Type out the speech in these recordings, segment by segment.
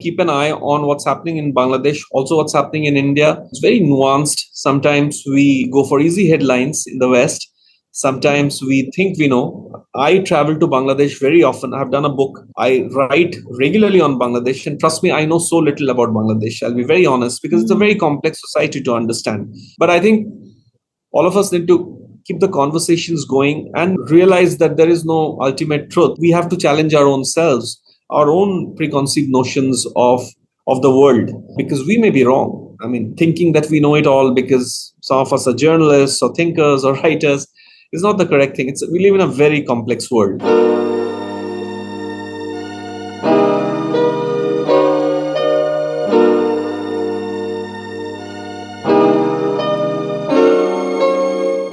keep an eye on what's happening in Bangladesh, also what's happening in India. It's very nuanced. Sometimes we go for easy headlines in the West. Sometimes we think we know. I travel to Bangladesh very often. I've done a book. I write regularly on Bangladesh. And trust me, I know so little about Bangladesh. I'll be very honest because it's a very complex society to understand. But I think all of us need to keep the conversations going and realize that there is no ultimate truth. We have to challenge our own selves, our own preconceived notions of the world, because we may be wrong. I mean, thinking that we know it all because some of us are journalists or thinkers or writers is not the correct thing. We live in a very complex world.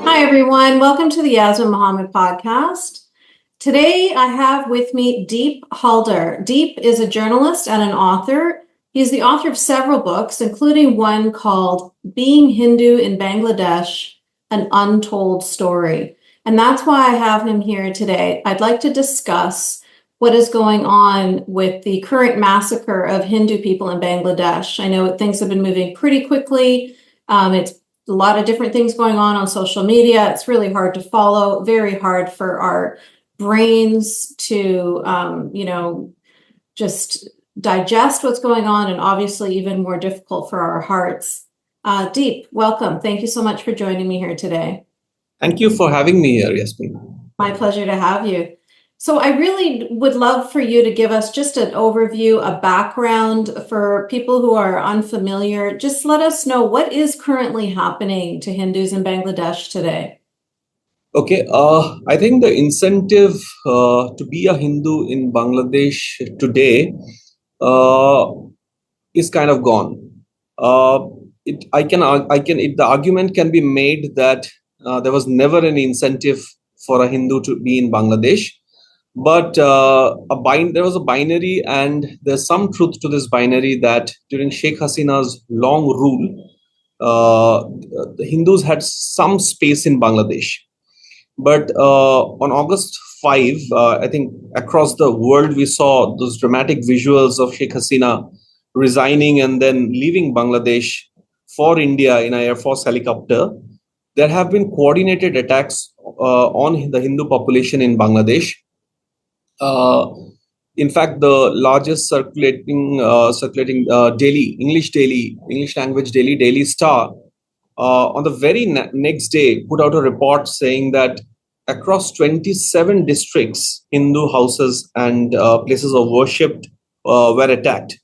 Hi, everyone. Welcome to the Yasmine Mohammed podcast. Today, I have with me Deep Halder. Deep is a journalist and an author. He's the author of several books, including one called Being Hindu in Bangladesh, An Untold Story. And that's why I have him here today. I'd like to discuss what is going on with the current massacre of Hindu people in Bangladesh. I know things have been moving pretty quickly. It's a lot of different things going on social media. It's really hard to follow, very hard for our brains to, just digest what's going on, and obviously even more difficult for our hearts. Deep, welcome. Thank you so much for joining me here today. Thank you for having me here, Yasmine. My pleasure to have you. So I really would love for you to give us just an overview, a background for people who are unfamiliar. Just let us know what is currently happening to Hindus in Bangladesh today. Okay, I think the incentive to be a Hindu in Bangladesh today is kind of gone. The argument can be made that there was never any incentive for a Hindu to be in Bangladesh. But there was a binary, and there's some truth to this binary that during Sheikh Hasina's long rule, the Hindus had some space in Bangladesh. But on August 5, I think across the world, we saw those dramatic visuals of Sheikh Hasina resigning and then leaving Bangladesh for India in an Air Force helicopter. There have been coordinated attacks on the Hindu population in Bangladesh. In fact, the largest circulating English language Daily Star, on the very next day put out a report saying that across 27 districts, Hindu houses and places of worship were attacked.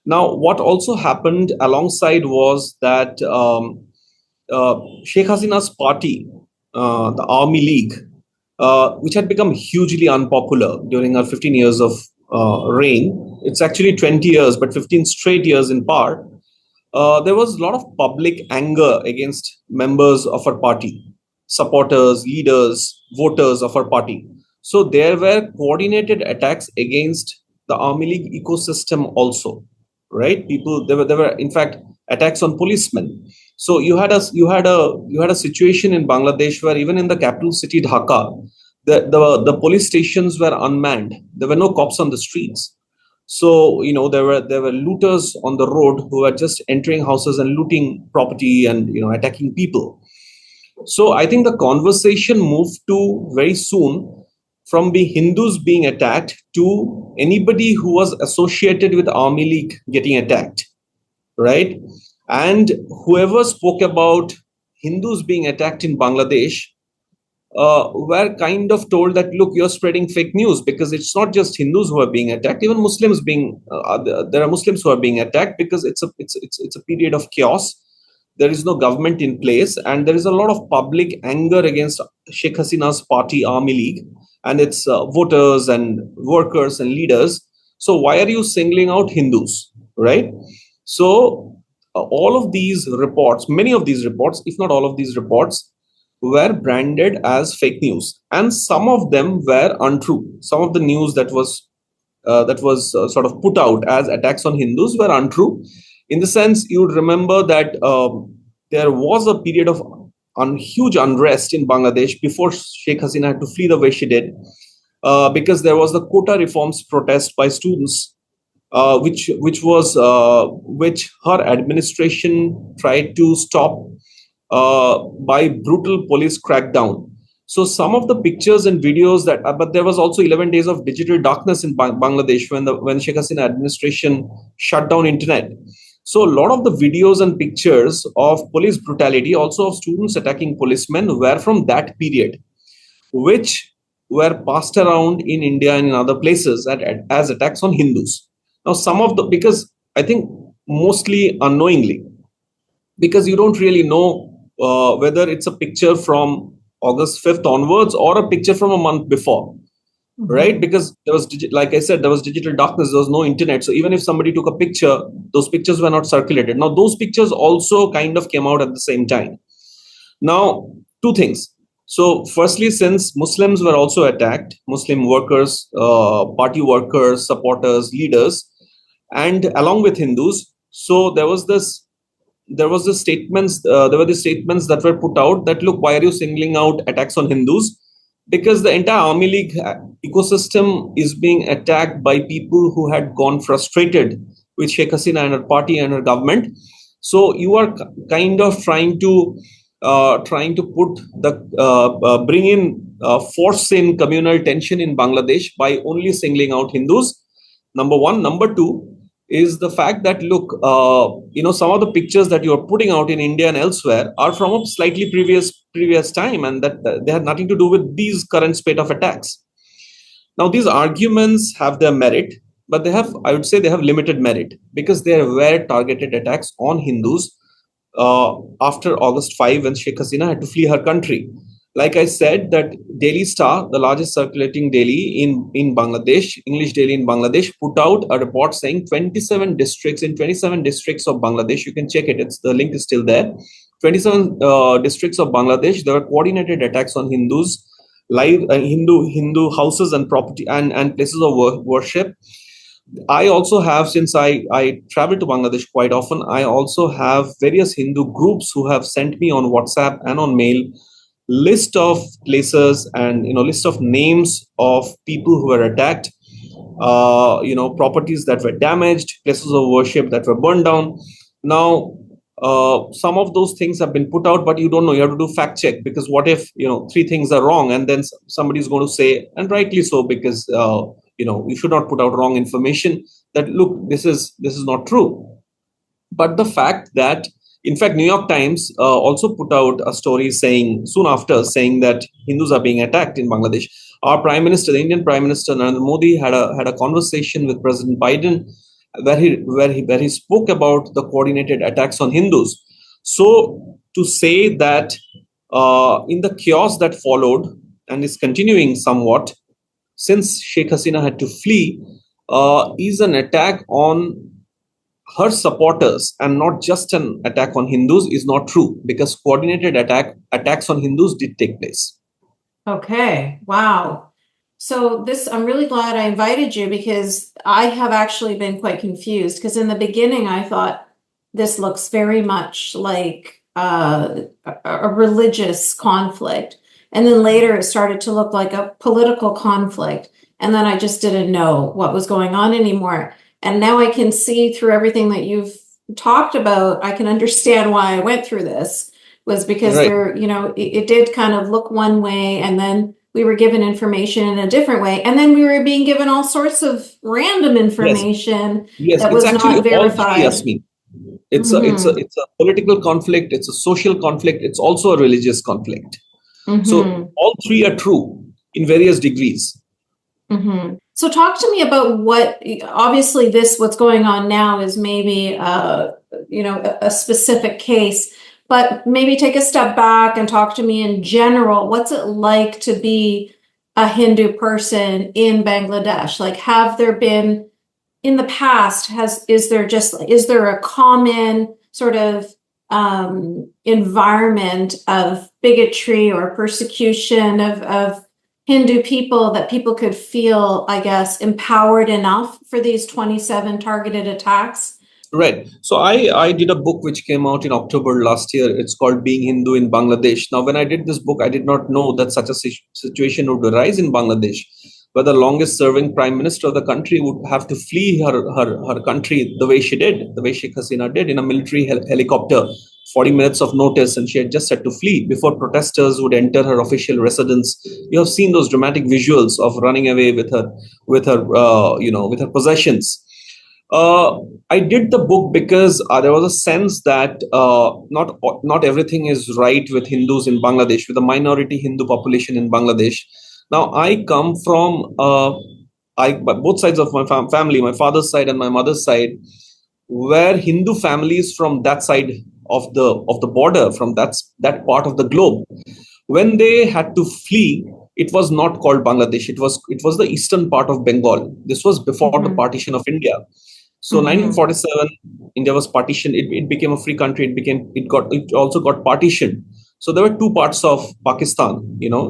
Now, what also happened alongside was that Sheikh Hasina's party, the Army League, which had become hugely unpopular during her 15 years of reign. It's actually 20 years, but 15 straight years in power. There was a lot of public anger against members of her party, supporters, leaders, voters of her party. So there were coordinated attacks against the Army League ecosystem also, right? There were in fact attacks on policemen. So you had a situation in Bangladesh where even in the capital city Dhaka, the police stations were unmanned. There were no cops on the streets. So there were looters on the road who were just entering houses and looting property and attacking people. So I think the conversation moved to very soon from the Hindus being attacked to anybody who was associated with Army League getting attacked, right? And whoever spoke about Hindus being attacked in Bangladesh were kind of told that, look, you're spreading fake news, because it's not just Hindus who are being attacked. Even Muslims there are Muslims who are being attacked because it's a period of chaos. There is no government in place, and there is a lot of public anger against Sheikh Hasina's party, Army League, and its voters and workers and leaders. So why are you singling out Hindus, right? So all of these reports, many of these reports, if not all of these reports, were branded as fake news, and some of them were untrue. Some of the news that was sort of put out as attacks on Hindus were untrue. In the sense, you would remember that there was a period of huge unrest in Bangladesh before Sheikh Hasina had to flee the way she did, because there was the quota reforms protest by students which her administration tried to stop by brutal police crackdown. So some of the pictures and videos but there was also 11 days of digital darkness in Bangladesh when Sheikh Hasina administration shut down internet. So a lot of the videos and pictures of police brutality, also of students attacking policemen, were from that period, which were passed around in India and in other places as attacks on Hindus. Now, because I think mostly unknowingly, because you don't really know whether it's a picture from August 5th onwards or a picture from a month before, right? Because like I said, there was digital darkness, there was no internet. So even if somebody took a picture, those pictures were not circulated. Now, those pictures also kind of came out at the same time. Now, two things. So firstly, since Muslims were also attacked, Muslim workers, party workers, supporters, leaders, and along with Hindus, so there were the statements that were put out that, look, why are you singling out attacks on Hindus? Because the entire Army League ecosystem is being attacked by people who had gone frustrated with Sheikh Hasina and her party and her government. So you are kind of trying to bring in force in communal tension in Bangladesh by only singling out Hindus. Number one. Number two is the fact that, look, some of the pictures that you are putting out in India and elsewhere are from a slightly previous time, and that they had nothing to do with these current spate of attacks. Now, these arguments have their merit, but I would say they have limited merit, because there were targeted attacks on Hindus after August 5, when Sheikh Hasina had to flee her country. Like I said, that Daily Star, the largest circulating daily in Bangladesh, English daily in Bangladesh, put out a report saying 27 districts of Bangladesh, you can check it, the link is still there, 27 districts of Bangladesh, there were coordinated attacks on Hindus, Hindu houses and property and places of worship. I also have, since I travel to Bangladesh quite often, I also have various Hindu groups who have sent me on WhatsApp and on mail list of places and list of names of people who were attacked, properties that were damaged, places of worship that were burned down. Now, some of those things have been put out, but you don't know. You have to do fact check, because what if three things are wrong, and then somebody is going to say, and rightly so, because you should not put out wrong information, that, look, this is not true. But the fact that, in fact, New York Times also put out a story soon after saying that Hindus are being attacked in Bangladesh. Our Prime Minister, the Indian Prime Minister Narendra Modi, had a conversation with President Biden where he spoke about the coordinated attacks on Hindus. So to say that in the chaos that followed and is continuing somewhat since Sheikh Hasina had to flee is an attack on her supporters and not just an attack on Hindus is not true, because coordinated attacks on Hindus did take place. Okay. Wow. So I'm really glad I invited you, because I have actually been quite confused, because in the beginning I thought this looks very much like a religious conflict. And then later it started to look like a political conflict. And then I just didn't know what was going on anymore. And now I can see through everything that you've talked about, I can understand why I went through this, was because Right. it did kind of look one way, and then we were given information in a different way. And then we were being given all sorts of random information Yes, that it's was actually not all three, verified. Yasmine. It's a political conflict, it's a social conflict, it's also a religious conflict. So all three are true in various degrees. So talk to me about obviously what's going on now is maybe, a specific case, but maybe take a step back and talk to me in general. What's it like to be a Hindu person in Bangladesh? Like, have there been in the past, is there a common sort of environment of bigotry or persecution of Hindu people that people could feel, I guess, empowered enough for these 27 targeted attacks? Right. So I did a book which came out in October last year. It's called Being Hindu in Bangladesh. Now, when I did this book, I did not know that such a situation would arise in Bangladesh. where the longest serving prime minister of the country would have to flee her country the way she did, the way Sheikh Hasina did, in a military helicopter, 40 minutes of notice, and she had just had to flee before protesters would enter her official residence. You have seen those dramatic visuals of running away with her possessions. I did the book because there was a sense that not everything is right with Hindus in Bangladesh, with a minority Hindu population in Bangladesh. Now, I come from both sides of my family, my father's side and my mother's side, where Hindu families from that side of the border, from that part of the globe, when they had to flee, it was not called Bangladesh. It was the eastern part of Bengal. This was before the partition of India. So 1947, India was partitioned. It became a free country. It also got partitioned. So there were two parts of Pakistan,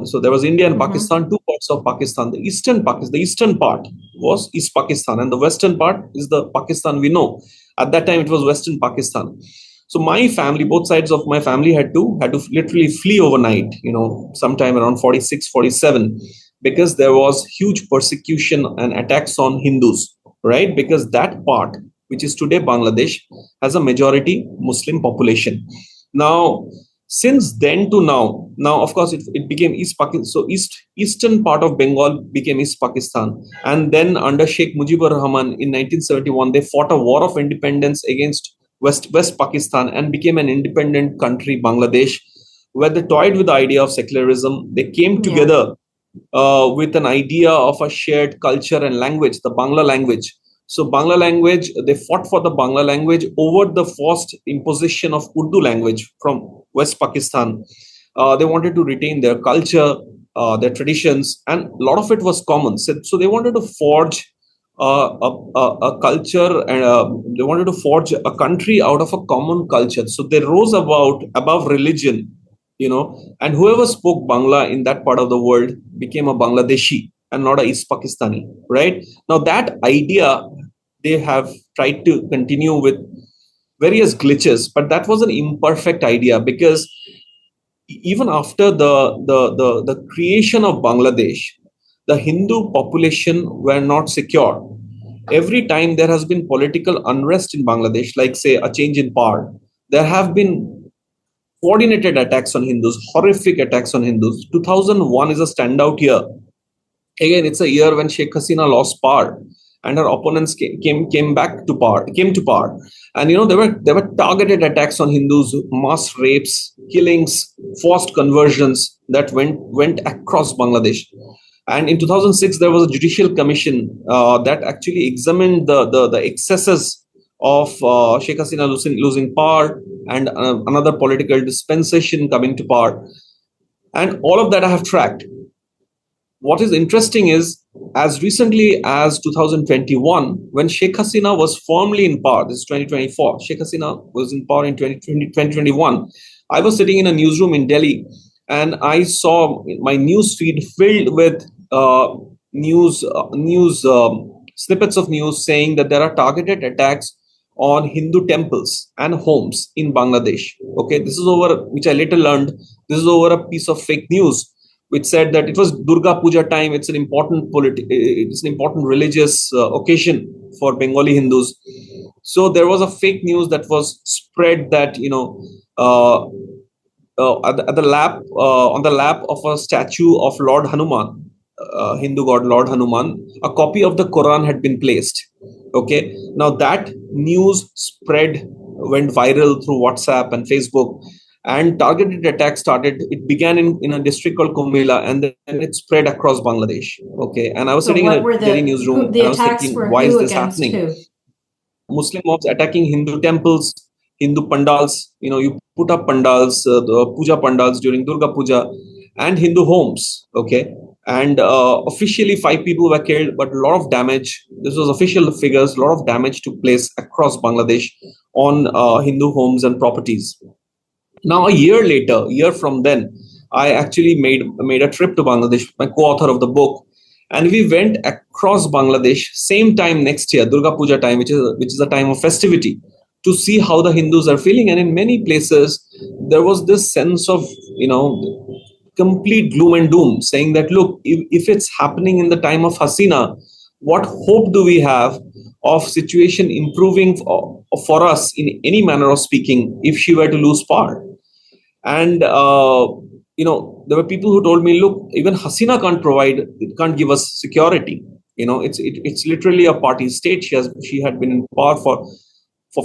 So there was India and Pakistan, two parts of Pakistan. The eastern part was East Pakistan, and the western part is the Pakistan we know. At that time, it was Western Pakistan. So my family, both sides of my family had to literally flee overnight, sometime around 46, 47, because there was huge persecution and attacks on Hindus, right? Because that part, which is today Bangladesh, has a majority Muslim population. Now, since then to now of course it became East Pakistan. So eastern part of Bengal became East Pakistan, and then under Sheikh Mujibur Rahman in 1971, they fought a war of independence against West Pakistan and became an independent country, Bangladesh, where they toyed with the idea of secularism. They came together with an idea of a shared culture and language, the Bangla language. So Bangla language, they fought for the Bangla language over the forced imposition of Urdu language from West Pakistan. They wanted to retain their culture, their traditions, and a lot of it was common. So they wanted to forge a culture, and they wanted to forge a country out of a common culture. So they rose above religion, and whoever spoke Bangla in that part of the world became a Bangladeshi and not a East Pakistani, right? Now that idea, they have tried to continue with various glitches, but that was an imperfect idea, because even after the creation of Bangladesh, the Hindu population were not secure. Every time there has been political unrest in Bangladesh, like say a change in power, there have been coordinated attacks on Hindus, horrific attacks on Hindus. 2001 is a standout year. Again, it's a year when Sheikh Hasina lost power, and her opponents came to power. And there were targeted attacks on Hindus, mass rapes, killings, forced conversions that went across Bangladesh. And in 2006, there was a judicial commission that actually examined the excesses of Sheikh Hasina losing power and another political dispensation coming to power. And all of that I have tracked. What is interesting is, as recently as 2021, when Sheikh Hasina was firmly in power, this is 2024, Sheikh Hasina was in power in 2021, I was sitting in a newsroom in Delhi, and I saw my news feed filled with snippets of news saying that there are targeted attacks on Hindu temples and homes in Bangladesh. Okay, which I later learned, this is over a piece of fake news, which said that it was Durga Puja time. It's an important religious occasion for Bengali Hindus. So there was a fake news that was spread that at the lap on the lap of a statue of Lord Hanuman, Hindu god Lord Hanuman, a copy of the Quran had been placed. Okay, now that news went viral through WhatsApp and Facebook. And targeted attacks started. It began in a district called Kumila, and then it spread across Bangladesh. Okay, and I was sitting in a Delhi newsroom, and I was thinking, why is this happening? Muslim mobs attacking Hindu temples, Hindu pandals. You put up pandals, the puja pandals during Durga Puja, and Hindu homes. Okay, and officially 5 people were killed, but a lot of damage. This was official figures. A lot of damage took place across Bangladesh on Hindu homes and properties. Now, a year from then, I actually made a trip to Bangladesh, my co-author of the book, and we went across Bangladesh same time next year, Durga Puja time, which is a time of festivity, to see how the Hindus are feeling. And in many places, there was this sense of complete gloom and doom, saying that, look, if it's happening in the time of Hasina, what hope do we have of situation improving for us in any manner of speaking if she were to lose power? And there were people who told me, look, even Hasina can't give us security. It's literally a party state. She had been in power for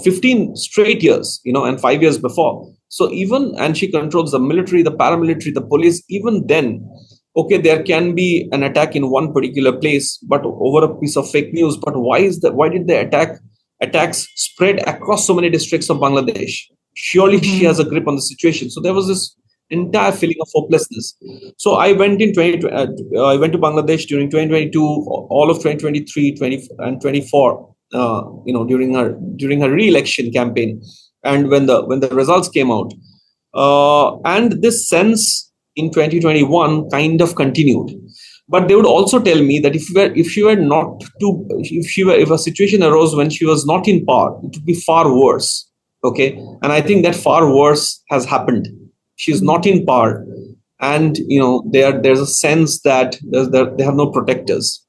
15 straight years, and 5 years before. So and she controls the military, the paramilitary, the police. Even then, okay, there can be an attack in one particular place, but over a piece of fake news. But why did the attacks spread across so many districts of Bangladesh? Surely she has a grip on the situation. So there was this entire feeling of hopelessness. So I went I went to Bangladesh during 2022, all of 2023, 20 and 24. During her re-election campaign, and when the results came out, and this sense in 2021 kind of continued. But they would also tell me that if a situation arose when she was not in power, it would be far worse. Okay, and I think that far worse has happened. She's not in power, and there's a sense that they have no protectors.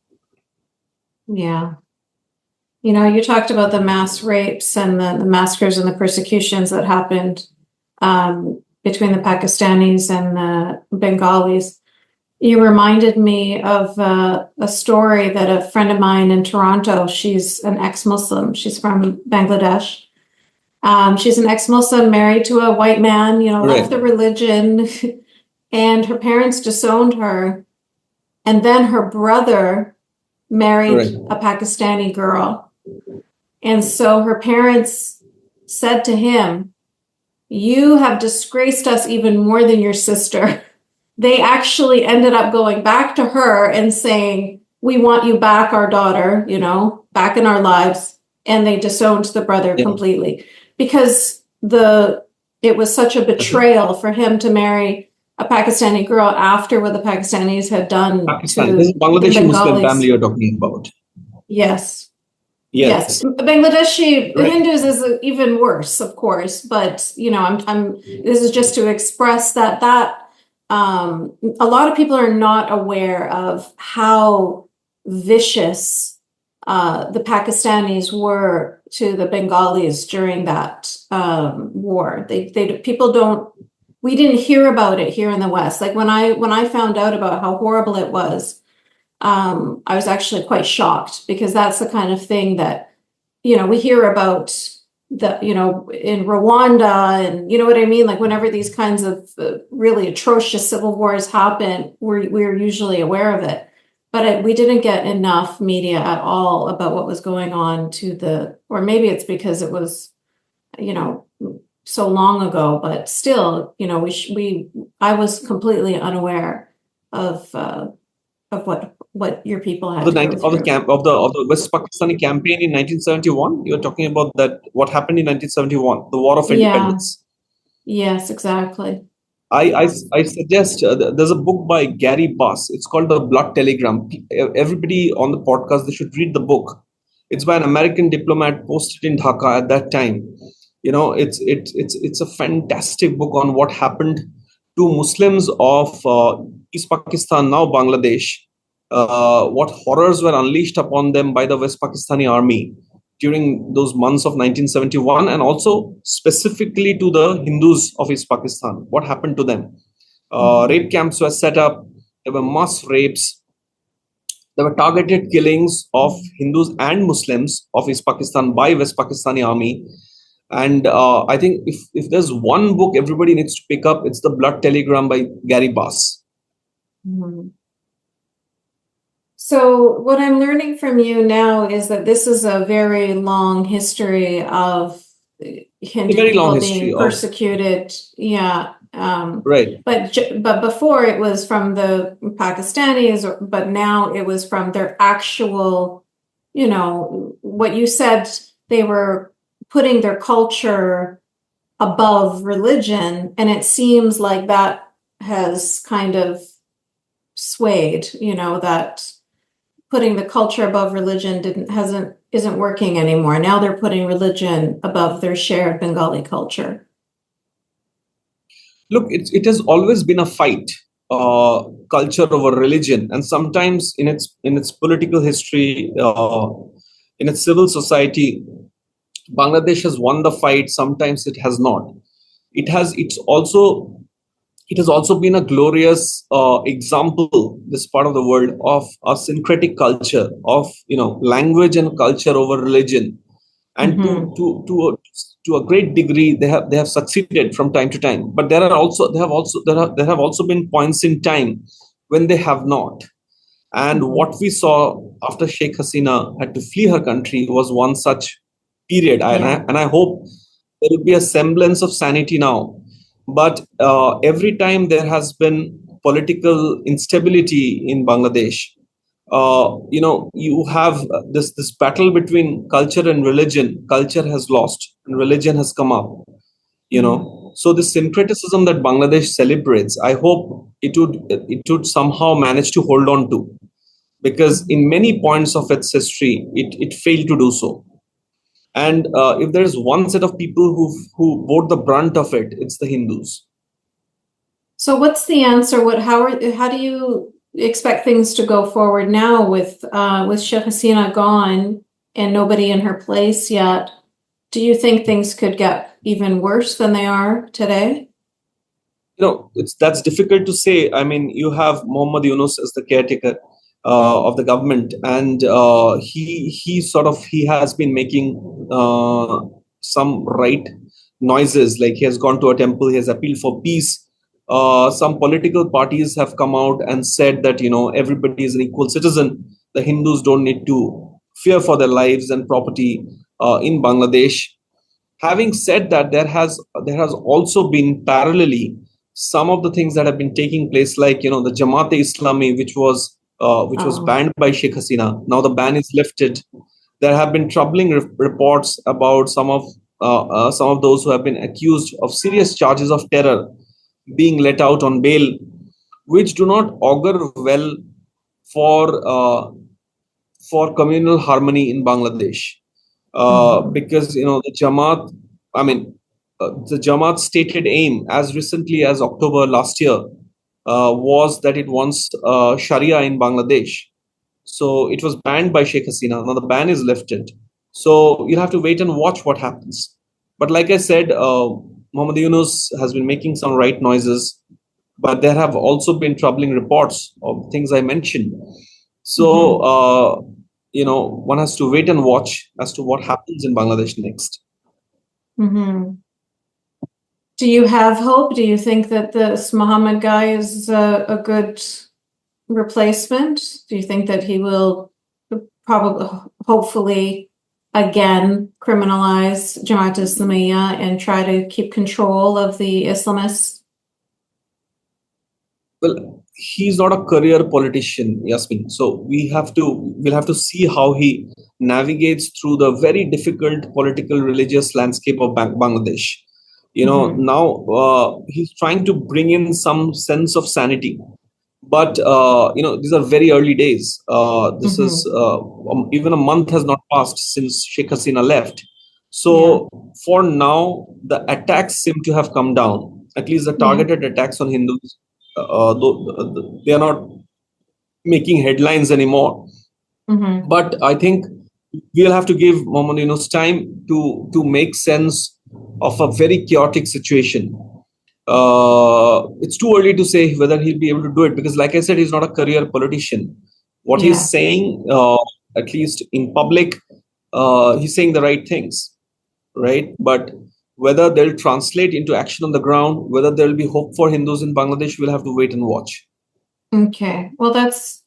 Yeah. You talked about the mass rapes and the massacres and the persecutions that happened between the Pakistanis and the Bengalis. You reminded me of a story that a friend of mine in Toronto, she's an ex-Muslim. She's from Bangladesh. She's an ex-Muslim married to a white man, left the religion, and her parents disowned her. And then her brother married a Pakistani girl. And so her parents said to him, "You have disgraced us even more than your sister." They actually ended up going back to her and saying, "We want you back, our daughter, back in our lives." And they disowned the brother completely because it was such a betrayal for him to marry a Pakistani girl after what the Pakistanis had done Pakistan. This is Bangladeshi Muslim family you're talking about. Yes. Bangladeshi Hindus is even worse, of course, but this is just to express that a lot of people are not aware of how vicious the Pakistanis were to the Bengalis during that war. We didn't hear about it here in the West. Like when I found out about how horrible it was, I was actually quite shocked because that's the kind of thing that, we hear about in Rwanda and what I mean? Like whenever these kinds of really atrocious civil wars happen, we're usually aware of it. But we didn't get enough media at all about what was going on or maybe it's because it was, so long ago, but still, I was completely unaware of what your people had of the West Pakistani campaign in 1971. You're talking about that, what happened in 1971, the War of Independence. Yes, exactly. I suggest there's a book by Gary Buss. It's called The Blood Telegram. Everybody on the podcast, they should read the book. It's by an American diplomat posted in Dhaka at that time. It's a fantastic book on what happened to Muslims of East Pakistan, now Bangladesh. What horrors were unleashed upon them by the West Pakistani army during those months of 1971, and also specifically to the Hindus of East Pakistan. What happened to them? Rape camps were set up. There were mass rapes. There were targeted killings of Hindus and Muslims of East Pakistan by West Pakistani army. And I think if there's one book everybody needs to pick up, it's The Blood Telegram by Gary Buss. Mm-hmm. So what I'm learning from you now is that this is a very long history of Hindu people being persecuted. Right. But before it was from the Pakistanis, but now it was from their actual, what you said, they were putting their culture above religion. And it seems like that has kind of swayed, that putting the culture above religion isn't working anymore. Now they're putting religion above their shared Bengali culture. Look, it has always been a fight culture over religion, and sometimes in its political history, in its civil society, Bangladesh has won the fight. Sometimes it has not. It has also been a glorious example, this part of the world, of a syncretic culture of language and culture over religion, and to a great degree they have succeeded from time to time. But there have also been points in time when they have not. And what we saw after Sheikh Hasina had to flee her country was one such period. And I hope there will be a semblance of sanity now. But every time there has been political instability in Bangladesh, you have this battle between culture and religion. Culture has lost, and religion has come up. So this syncretism that Bangladesh celebrates, I hope it would somehow manage to hold on to, because in many points of its history, it failed to do so. And if there is one set of people who bore the brunt of it, it's the Hindus. So what's the answer? How do you expect things to go forward now with Sheikh Hasina gone and nobody in her place yet? Do you think things could get even worse than they are today? That's difficult to say. I mean, you have Mohammed Yunus as the caretaker of the government, and he has been making some right noises. Like, he has gone to a temple, he has appealed for peace. Some political parties have come out and said that everybody is an equal citizen. The Hindus don't need to fear for their lives and property in Bangladesh. Having said that, there has also been parallelly some of the things that have been taking place, like the Jamaat-e-Islami, which was banned by Sheikh Hasina. Now the ban is lifted. There have been troubling reports about some of those who have been accused of serious charges of terror being let out on bail, which do not augur well for communal harmony in Bangladesh. Because the Jamaat, the Jamaat's stated aim, as recently as October last year, was that it wants Sharia in Bangladesh. So it was banned by Sheikh Hasina. Now the ban is lifted. So you'll have to wait and watch what happens. But like I said, Mohammed Yunus has been making some right noises, but there have also been troubling reports of things I mentioned. So, one has to wait and watch as to what happens in Bangladesh next. Do you have hope? Do you think that this Mohammed guy is a good replacement? Do you think that he will hopefully, again, criminalize Jamaat Islamiyya and try to keep control of the Islamists? Well, he's not a career politician, Yasmine. So we'll have to see how he navigates through the very difficult political religious landscape of Bangladesh. Now he's trying to bring in some sense of sanity. But these are very early days. This is even a month has not passed since Sheikh Hasina left. So for now, the attacks seem to have come down. At least the targeted attacks on Hindus, they are not making headlines anymore. But I think we'll have to give Mohammed Yunus time to make sense of a very chaotic situation. It's too early to say whether he'll be able to do it, because, like I said, he's not a career politician. What he's saying, at least in public, he's saying the right things, right? But whether they'll translate into action on the ground, whether there'll be hope for Hindus in Bangladesh, we'll have to wait and watch. Okay, well, that's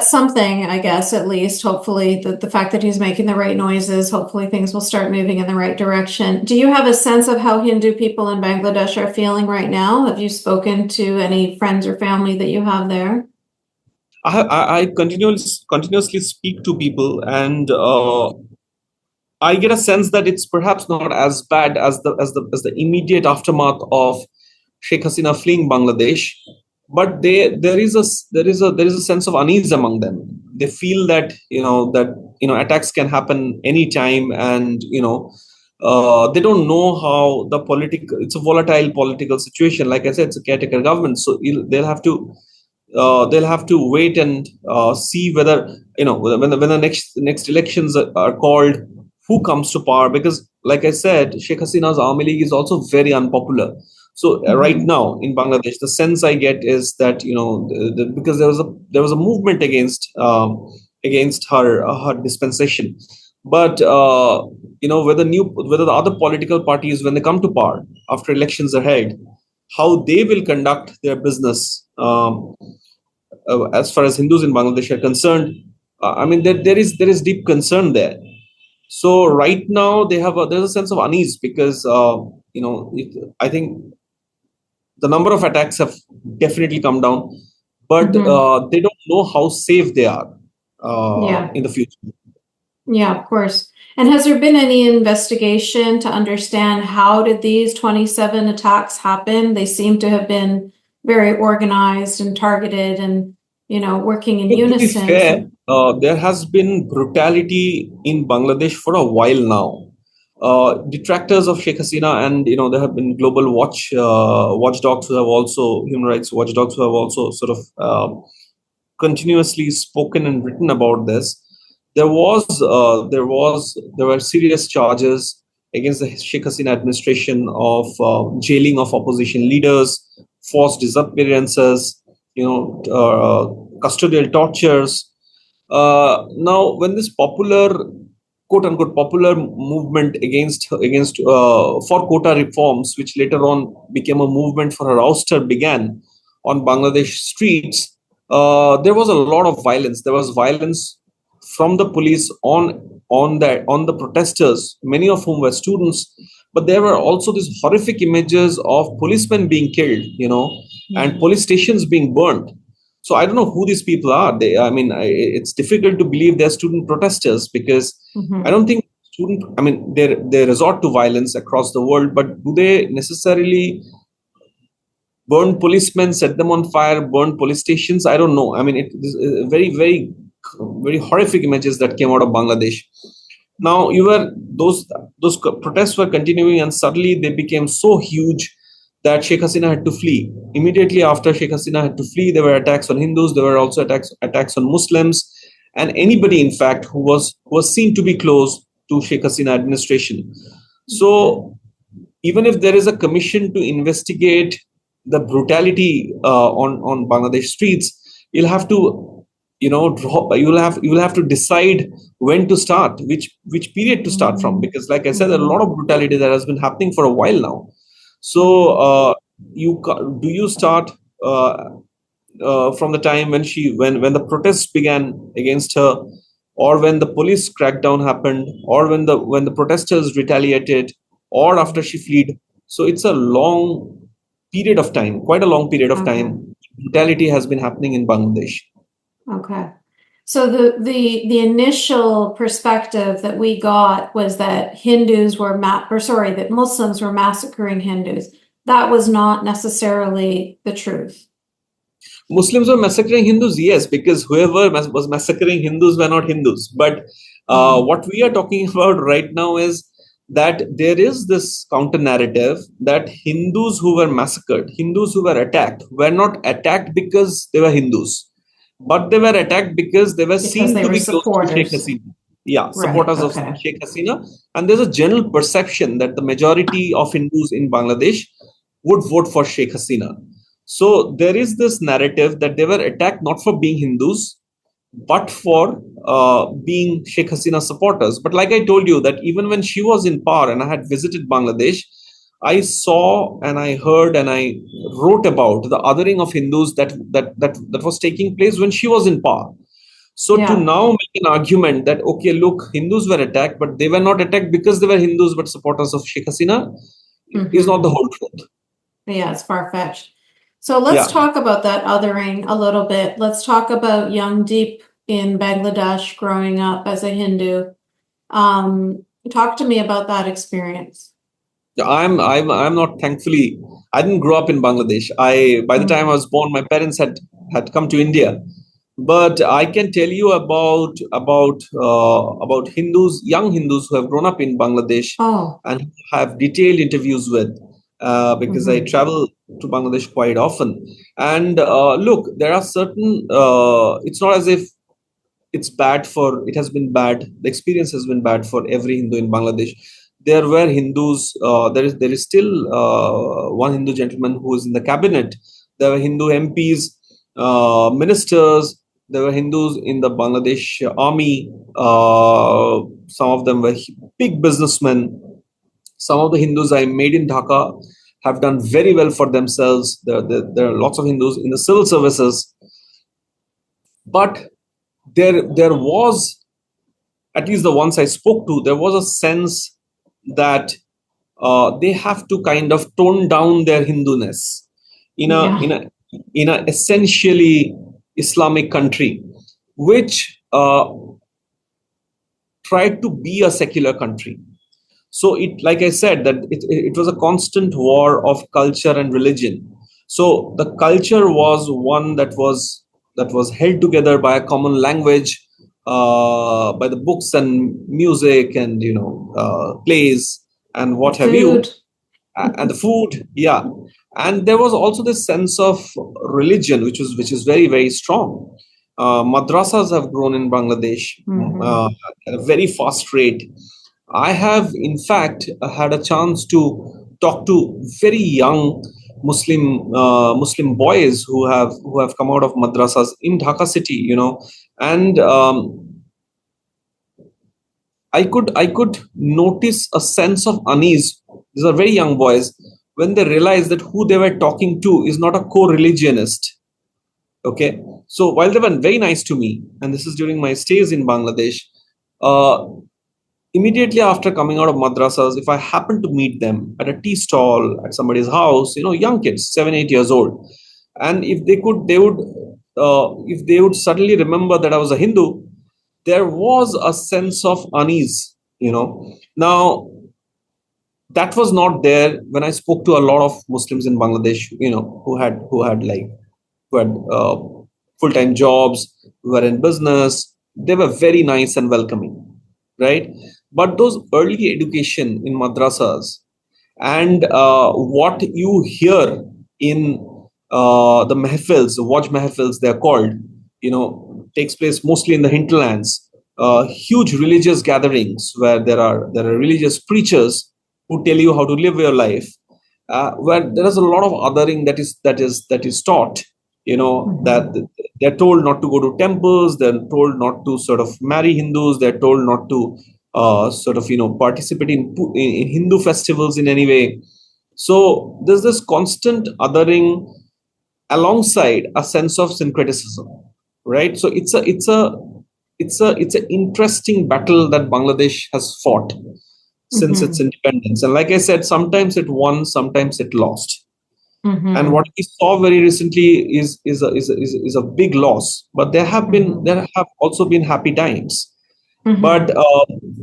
something, I guess, at least. Hopefully, the fact that he's making the right noises, hopefully things will start moving in the right direction. Do you have a sense of how Hindu people in Bangladesh are feeling right now? Have you spoken to any friends or family that you have there? I continuously speak to people, and I get a sense that it's perhaps not as bad as the immediate aftermath of Sheikh Hasina fleeing Bangladesh. But there is a sense of unease among them. They feel that attacks can happen anytime, and They don't know how the political. It's a volatile political situation. Like I said, it's a caretaker government, so they'll have to wait and see whether when the next elections are called, who comes to power. Because, like I said, Sheikh Hasina's Army League is also very unpopular. So right Mhm. now in Bangladesh, the sense I get is that because there was a movement against her dispensation, but whether the other political parties, when they come to power after elections are held, how they will conduct their business. As far as Hindus in Bangladesh are concerned, I mean there is deep concern there. So right now there's a sense of unease because I think the number of attacks have definitely come down, but Mhm. they don't know how safe they are Yeah. in the future. Yeah, of course. And has there been any investigation to understand how did these 27 attacks happen? They seem to have been very organized and targeted and, working in To be unison. fair, So, there has been brutality in Bangladesh for a while now. Detractors of Sheikh Hasina, and there have been global watchdogs who have also human rights watchdogs who have also sort of continuously spoken and written about this. There were serious charges against the Sheikh Hasina administration of jailing of opposition leaders, forced disappearances, custodial tortures. Now, when this popular, quote unquote, popular movement against for quota reforms, which later on became a movement for her ouster, began on Bangladesh streets, there was a lot of violence. There was violence from the police on the protesters, many of whom were students. But there were also these horrific images of policemen being killed, and police stations being burned. So I don't know who these people are. It's difficult to believe they're student protesters because I mhm. don't think I mean, they resort to violence across the world, but do they necessarily burn policemen, set them on fire, burn police stations? I don't know. I mean, this is very, very, very horrific images that came out of Bangladesh. Now, those protests were continuing, and suddenly they became so huge that Sheikh Hasina had to flee. Immediately after Sheikh Hasina had to flee, there were attacks on Hindus. There were also attacks on Muslims, and anybody, in fact, who was seen to be close to Sheikh Hasina administration. So even if there is a commission to investigate the brutality on Bangladesh streets, you'll have to you'll have to decide when to start, which period to start from, because, like I said, there are a lot Mhm. of brutality that has been happening for a while now. So Mhm. do you start from the time when the protests began against her, or when the police crackdown happened, or when the protesters retaliated, or after she fled? So it's a long period of time, quite a long period of Okay. time. Brutality has been happening in Bangladesh. Okay. So the initial perspective that we got was that that Muslims were massacring Hindus. That was not necessarily the truth. Muslims were massacring Hindus, yes, because whoever was massacring Hindus were not Hindus. But Mhm. what we are talking about right now is that there is this counter narrative that Hindus who were massacred, Hindus who were attacked, were not attacked because they were Hindus, but they were attacked because they were Because seen they to were be close to Sheikh supporters. Hasina. Yeah, Right. supporters of Okay. Sheikh Hasina. And there's a general perception that the majority of Hindus in Bangladesh would vote for Sheikh Hasina. So there is this narrative that they were attacked not for being Hindus, but for being Sheikh Hasina supporters. But like I told you, that even when she was in power and I had visited Bangladesh, I saw and I heard and I wrote about the othering of Hindus that was taking place when she was in power. So to Yeah. now make an argument that, okay, look, Hindus were attacked, but they were not attacked because they were Hindus but supporters of Sheikh Hasina, is not Hmm. the whole truth. Yeah, it's far-fetched. So let's Yeah. talk about that othering a little bit. Let's talk about young Deep in Bangladesh growing up as a Hindu. Talk to me about that experience. Yeah, I'm not, thankfully, I didn't grow up in Bangladesh. I By the time I Mm. was born, my parents had come to India. But I can tell you about Hindus, young Hindus who have grown up in Bangladesh Oh. and have detailed interviews with, because I travel to Bangladesh quite often. And look, there are certain. It's not as if it's bad for. It has been bad. The experience has been bad for every Hindu in Bangladesh. There were Hindus. There is still one Hindu gentleman who is in the cabinet. There were Hindu MPs, ministers. There were Hindus in the Bangladesh army. Some of them were big businessmen. Some of the Hindus I made in Dhaka have done very well for themselves. There are lots of Hindus in the civil services, but there was, at least the ones I spoke to, there was a sense that they have to kind of tone down their Hinduness in a Yeah. in a in a essentially Islamic country, which tried to be a secular country. So it, like I said, that it was a constant war of culture and religion. So the culture was one that was held together by a common language, by the books and music and plays and The what have you, food. and the food, yeah. And there was also this sense of religion, which is very, very strong. Madrasas have grown in Bangladesh at a very fast rate. I have, in fact, had a chance to talk to very young Muslim boys who have come out of madrasas in Dhaka city, and I could notice a sense of unease. These are very young boys when they realize that who they were talking to is not a co-religionist. Okay, so while they were very nice to me, and this is during my stays in Bangladesh, uh, immediately after coming out of madrasas, if I happen to meet them at a tea stall at somebody's house, young kids, 7, 8 years old, and if they would suddenly remember that I was a Hindu, there was a sense of unease. Now that was not there when I spoke to a lot of Muslims in Bangladesh, who had full-time jobs, who were in business. They were very nice and welcoming, right? But those early education in madrasas and what you hear in the mahfils, Waj mahfils, they're called, takes place mostly in the hinterlands. Huge religious gatherings where there are religious preachers who tell you how to live your life, where there is a lot of othering that is taught. That they're told not to go to temples, they're told not to sort of marry Hindus, they're told not to sort of participate in Hindu festivals in any way. So there's this constant othering alongside a sense of syncretism, right? So it's an interesting battle that Bangladesh has fought since its independence. And like I said, sometimes it won, sometimes it lost. And what we saw very recently is a big loss. But there have also been happy times. But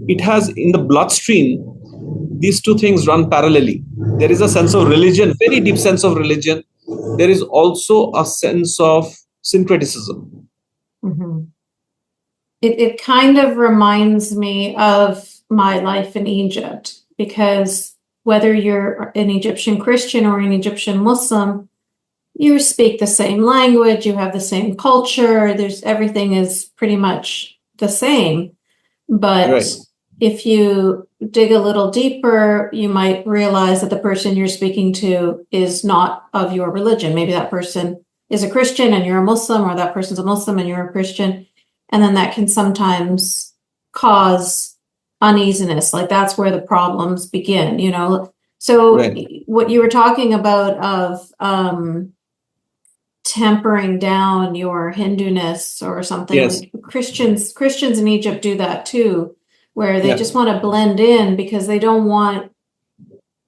it has in the bloodstream, these two things run parallelly. There is a sense of religion, very deep sense of religion. There is also a sense of syncretism. It kind of reminds me of my life in Egypt, because whether you're an Egyptian Christian or an Egyptian Muslim, you speak the same language, you have the same culture, everything is pretty much the same. But Right. if you dig a little deeper, you might realize that the person you're speaking to is not of your religion. Maybe that person is a Christian and you're a Muslim, or that person's a Muslim and you're a Christian. And then that can sometimes cause uneasiness. Like that's where the problems begin, So Right. what you were talking about of tempering down your Hinduness or something, Yes. like Christians in Egypt do that too, where they Yeah. just want to blend in because they don't want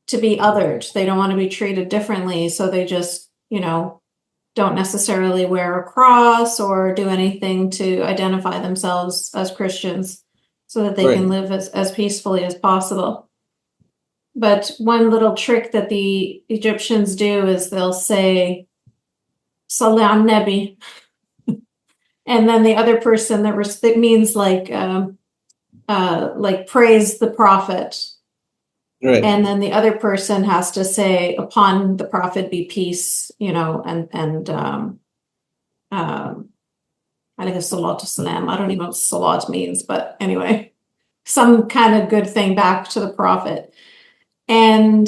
to be othered. They don't want to be treated differently. So they just, don't necessarily wear a cross or do anything to identify themselves as Christians so that they can Right. live as peacefully as possible. But one little trick that the Egyptians do is they'll say, Salli al Nabi, and then the other person that means like praise the prophet. Right. And then the other person has to say, upon the prophet be peace, and alayhi salatu salam. I don't even know what salat means, but anyway, some kind of good thing back to the prophet. And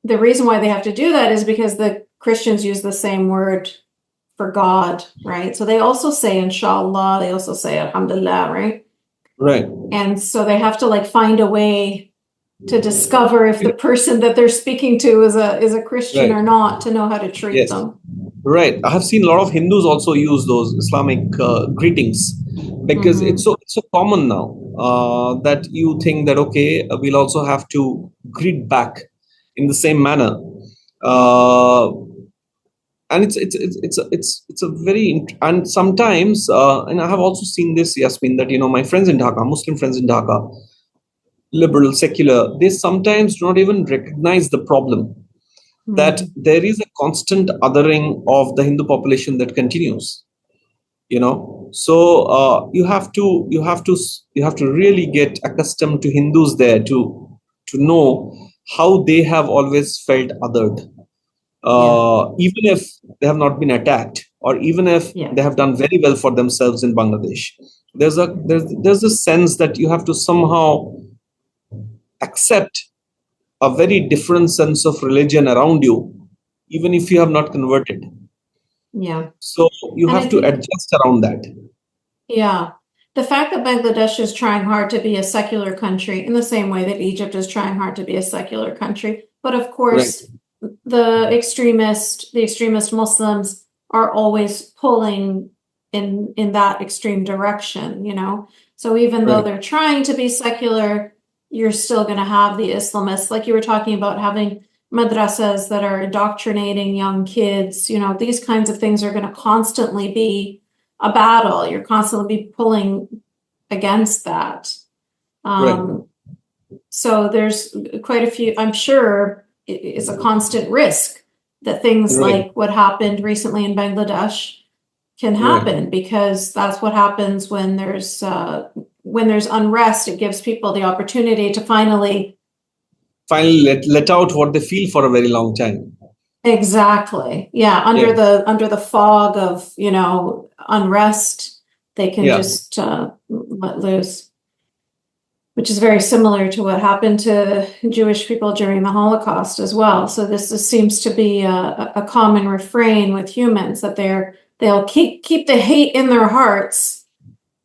the reason why they have to do that is because the Christians use the same word for God, right? So they also say inshallah, they also say alhamdulillah, right? Right. And so they have to like find a way to discover if the person that they're speaking to is a Christian or not, to know how to treat them. Right. I have seen a lot of Hindus also use those Islamic greetings, because it's so common now that you think that, okay, we'll also have to greet back in the same manner. And it's a very, and sometimes and I have also seen this, Yasmine, that my friends in Dhaka, Muslim friends in Dhaka, liberal, secular, they sometimes do not even recognize the problem that there is a constant othering of the Hindu population that continues. So you have to really get accustomed to Hindus there to know how they have always felt othered, even if they have not been attacked, or even if they have done very well for themselves in Bangladesh. There's a sense that you have to somehow accept a very different sense of religion around you, even if you have not converted. Yeah. So you have to adjust around that. Yeah. The fact that Bangladesh is trying hard to be a secular country in the same way that Egypt is trying hard to be a secular country. But of course, the extremist Muslims are always pulling in that extreme direction, So even though they're trying to be secular, you're still going to have the Islamists, like you were talking about, having madrasas that are indoctrinating young kids. These kinds of things are going to constantly be a battle. You're constantly be pulling against that. So there's quite a few, I'm sure it's a constant risk that things like what happened recently in Bangladesh can happen, because that's what happens when there's unrest. It gives people the opportunity to finally let out what they feel for a very long time. Exactly. Yeah. Under the fog of, unrest, they can just let loose, which is very similar to what happened to Jewish people during the Holocaust as well. So this seems to be a common refrain with humans, that they'll keep the hate in their hearts,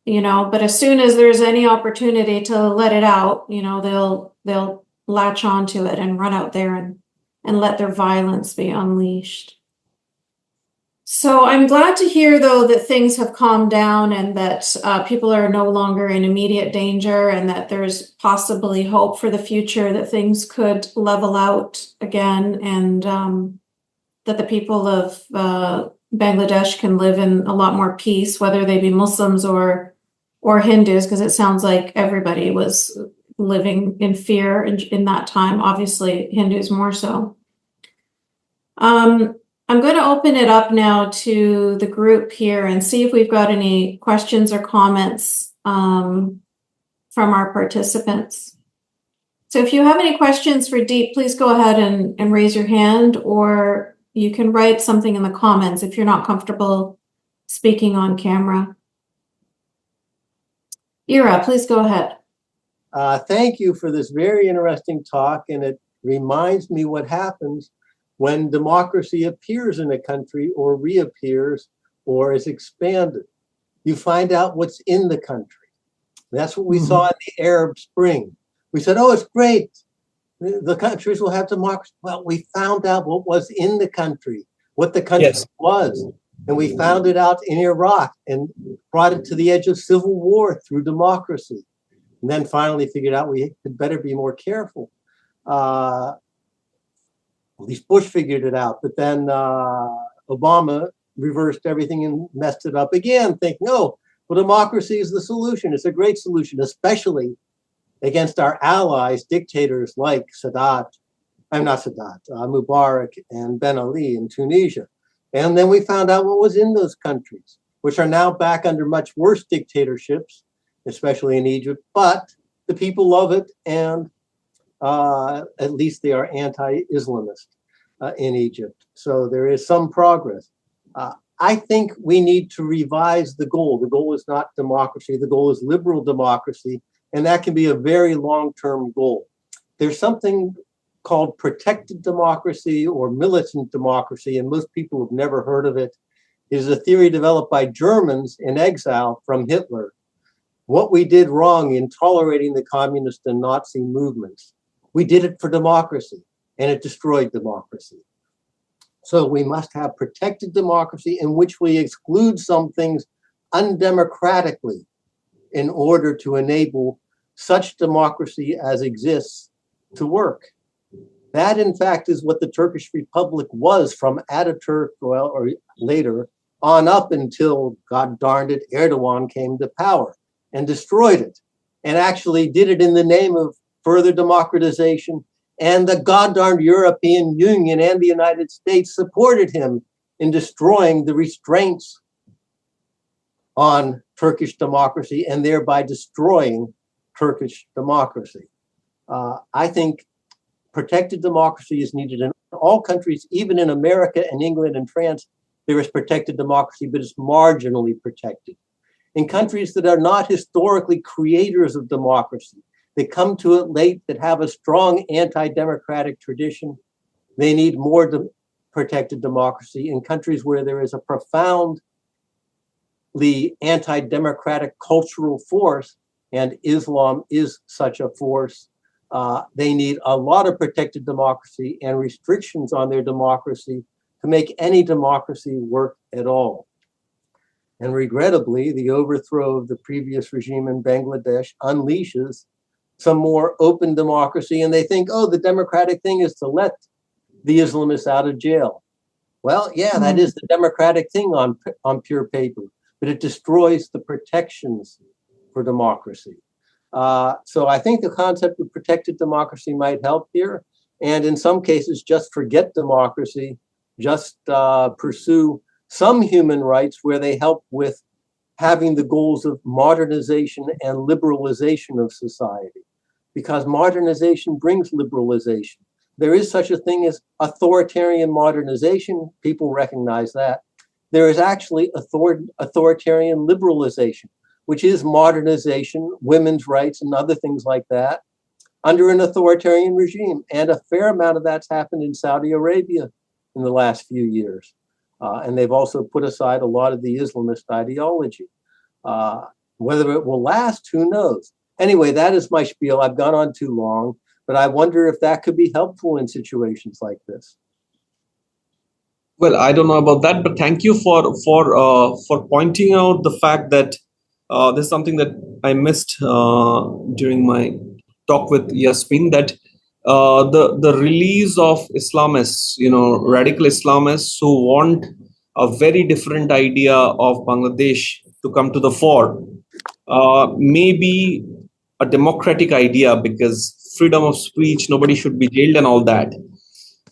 but as soon as there's any opportunity to let it out, they'll latch onto it and run out there and let their violence be unleashed. So I'm glad to hear, though, that things have calmed down and that people are no longer in immediate danger, and that there's possibly hope for the future, that things could level out again, and that the people of Bangladesh can live in a lot more peace, whether they be Muslims or Hindus, because it sounds like everybody was living in fear in that time. Obviously, Hindus more so. I'm going to open it up now to the group here and see if we've got any questions or comments from our participants. So if you have any questions for Deep, please go ahead and raise your hand, or you can write something in the comments if you're not comfortable speaking on camera. Ira, please go ahead. Thank you for this very interesting talk, and it reminds me what happens when democracy appears in a country, or reappears, or is expanded. You find out what's in the country. That's what we saw in the Arab Spring. We said, oh, it's great. The countries will have democracy. Well, we found out what was in the country, what the country was. And we found it out in Iraq and brought it to the edge of civil war through democracy. And then finally figured out we had better be more careful. At least Bush figured it out, but then Obama reversed everything and messed it up again, thinking, oh, well, democracy is the solution. It's a great solution, especially against our allies, dictators like Mubarak and Ben Ali in Tunisia. And then we found out what was in those countries. which are now back under much worse dictatorships, especially in Egypt, but the people love it, and at least they are anti-Islamist in Egypt. So there is some progress. I think we need to revise the goal. The goal is not democracy. The goal is liberal democracy, and that can be a very long-term goal. There's something called protected democracy or militant democracy, and most people have never heard of it. It is a theory developed by Germans in exile from Hitler. What we did wrong in tolerating the communist and Nazi movements, we did it for democracy, and it destroyed democracy. So we must have protected democracy in which we exclude some things undemocratically in order to enable such democracy as exists to work. That, in fact, is what the Turkish Republic was from Ataturk, well, or later, on up until, God darned it, Erdogan came to power and destroyed it, and actually did it in the name of further democratization. And the goddamned European Union and the United States supported him in destroying the restraints on Turkish democracy and thereby destroying Turkish democracy. I think protected democracy is needed in all countries, even in America and England and France. There is protected democracy, but it's marginally protected. In countries that are not historically creators of democracy, they come to it late, that have a strong anti-democratic tradition, they need more protected democracy. In countries where there is a profoundly anti-democratic cultural force, and Islam is such a force, they need a lot of protected democracy and restrictions on their democracy to make any democracy work at all. And regrettably, the overthrow of the previous regime in Bangladesh unleashes some more open democracy, and they think, oh, the democratic thing is to let the Islamists out of jail. Well, yeah, that is the democratic thing on pure paper, but it destroys the protections for democracy. So I think the concept of protected democracy might help here, and in some cases, just forget democracy, just pursue some human rights where they help with having the goals of modernization and liberalization of society, because modernization brings liberalization. There is such a thing as authoritarian modernization. People recognize that. There is actually authoritarian liberalization, which is modernization, women's rights, and other things like that under an authoritarian regime. And a fair amount of that's happened in Saudi Arabia in the last few years. And they've also put aside a lot of the Islamist ideology. Whether it will last, who knows? Anyway, that is my spiel. I've gone on too long, but I wonder if that could be helpful in situations like this. Well, I don't know about that, but thank you for pointing out the fact that there's something that I missed during my talk with Yasmine, that the release of Islamists, radical Islamists who want a very different idea of Bangladesh to come to the fore, may be a democratic idea, because freedom of speech, nobody should be jailed and all that.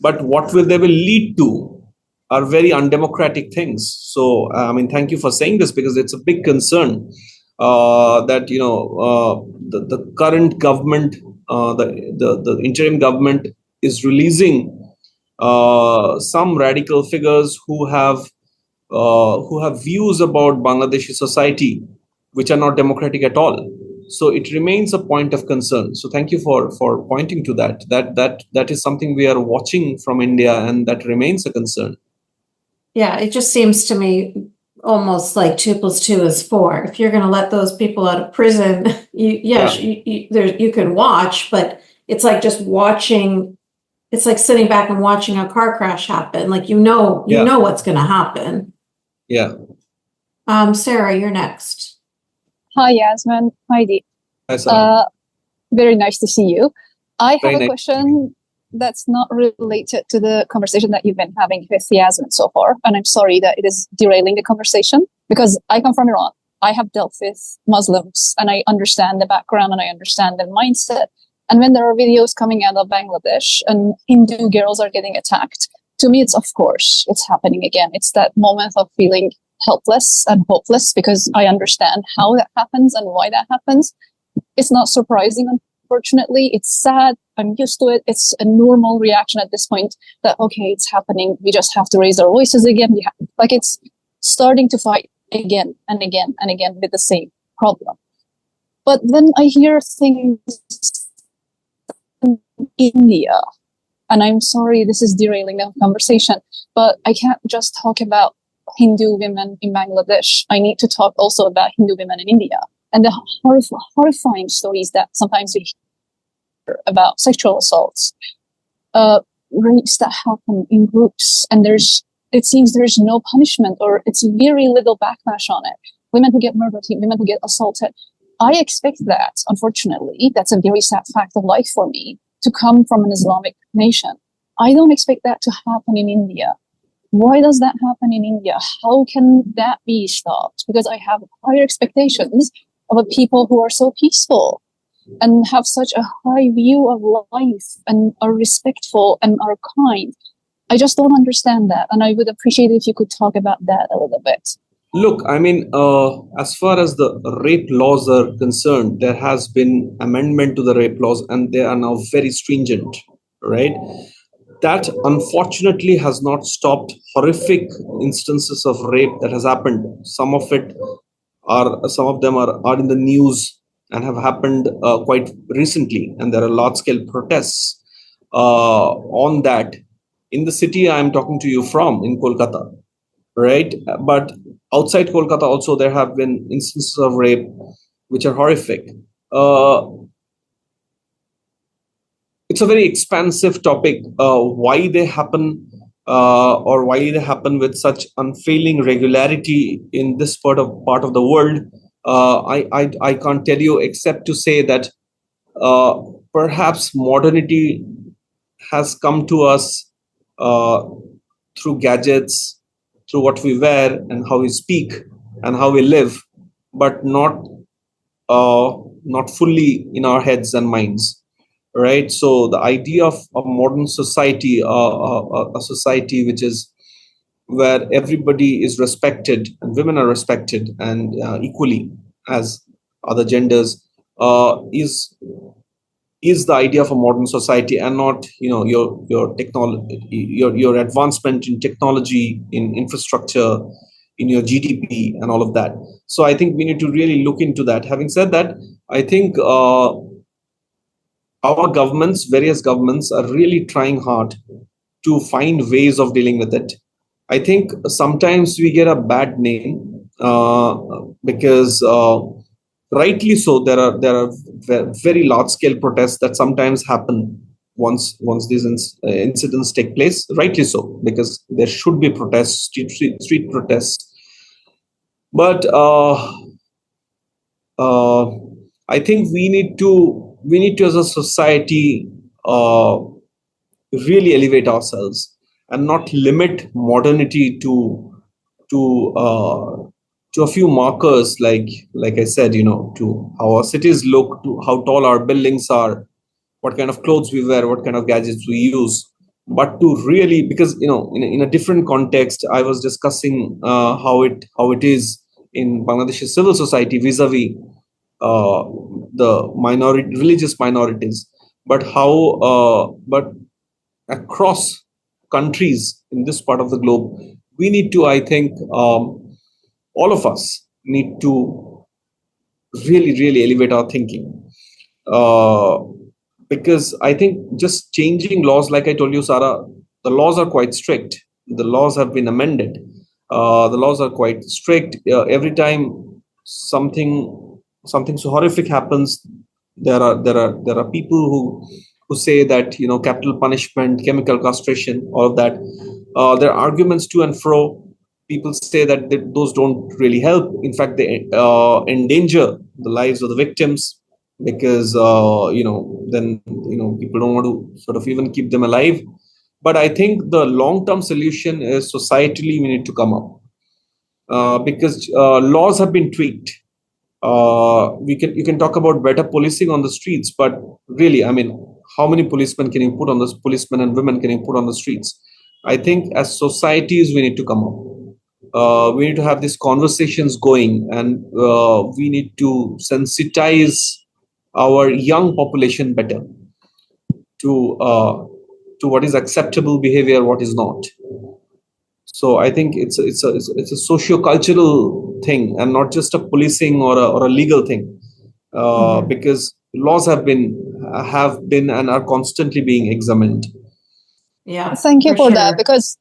But what they will lead to are very undemocratic things. So, thank you for saying this, because it's a big concern that, the current government, the interim government is releasing some radical figures who have views about Bangladeshi society which are not democratic at all. So it remains a point of concern. So thank you for pointing to that. That is something we are watching from India, and that remains a concern. Yeah, it just seems to me almost like 2 + 2 is 4. If you're going to let those people out of prison, you can watch, but it's like just watching. It's like sitting back and watching a car crash happen. Like you know what's going to happen. Yeah. Sarah, you're next. Hi, Yasmine. Hi, Deep. Hi, Sarah. Very nice to see you. I have Very a nice. question that's not related to the conversation that you've been having with Yasmine so far. And I'm sorry that it is derailing the conversation, because I come from Iran. I have dealt with Muslims, and I understand the background and I understand their mindset. And when there are videos coming out of Bangladesh and Hindu girls are getting attacked, to me, it's of course, it's happening again. It's that moment of feeling helpless and hopeless because I understand how that happens and why that happens. It's not surprising, unfortunately. It's sad. I'm used to it. It's a normal reaction at this point that, okay, it's happening. We just have to raise our voices again. Like it's starting to fight again and again and again with the same problem. But then I hear things in India, and I'm sorry, this is derailing the conversation, but I can't just talk about Hindu women in Bangladesh. I need to talk also about Hindu women in India and the horrifying stories that sometimes we hear about sexual assaults, rapes that happen in groups, and it seems there's no punishment or it's very little backlash on it. Women who get murdered, women who get assaulted. I expect that, unfortunately, that's a very sad fact of life for me, to come from an Islamic nation. I don't expect that to happen in India. Why does that happen in India? How can that be stopped? Because I have higher expectations of a people who are so peaceful and have such a high view of life and are respectful and are kind. I just don't understand that. And I would appreciate it if you could talk about that a little bit. Look, I mean, as far as the rape laws are concerned, there has been amendment to the rape laws and they are now very stringent, right? That unfortunately has not stopped horrific instances of rape that has happened. Some of them are in the news and have happened quite recently. And there are large-scale protests on that in the city I'm talking to you from, in Kolkata, right? But outside Kolkata also, there have been instances of rape which are horrific. It's a very expansive topic. Why they happen or why they happen with such unfailing regularity in this part of the world, I can't tell you except to say that perhaps modernity has come to us through gadgets, through what we wear and how we speak and how we live, but not fully in our heads and minds. Right. So the idea of a modern society, a society which is where everybody is respected and women are respected and equally as other genders, is the idea of a modern society, and not your technology, your advancement in technology, in infrastructure, in your GDP and all of that. So I think we need to really look into that. Having said that, I think our governments, various governments, are really trying hard to find ways of dealing with it. I think sometimes we get a bad name because rightly so, there are very large scale protests that sometimes happen once these incidents take place. Rightly so, because there should be protests, street protests. But I think we need to as a society really elevate ourselves and not limit modernity to a few markers, like I said, to how our cities look, to how tall our buildings are, what kind of clothes we wear, what kind of gadgets we use. But to really, because in a different context, I was discussing how it is in Bangladeshi civil society vis-a-vis the religious minorities, but but across countries in this part of the globe, we need to, I think, all of us need to really elevate our thinking, because I think just changing laws, like I told you, Sarah, the laws are quite strict. The laws have been amended. The laws are quite strict. Every time something so horrific happens, there are people who say that capital punishment, chemical castration, all of that. There are arguments to and fro. People say that those don't really help. In fact, they endanger the lives of the victims, because then people don't want to sort of even keep them alive. But I think the long-term solution is societally we need to come up, because laws have been tweaked. You can talk about better policing on the streets, but really, I mean, how many policemen and women can you put on the streets? I think as societies we need to come up. we need to have these conversations going, and we need to sensitize our young population better to what is acceptable behavior, what is not. So I think it's a socio-cultural thing, and not just a policing or a legal thing, because laws have been and are constantly being examined. Yeah. Thank you for that, because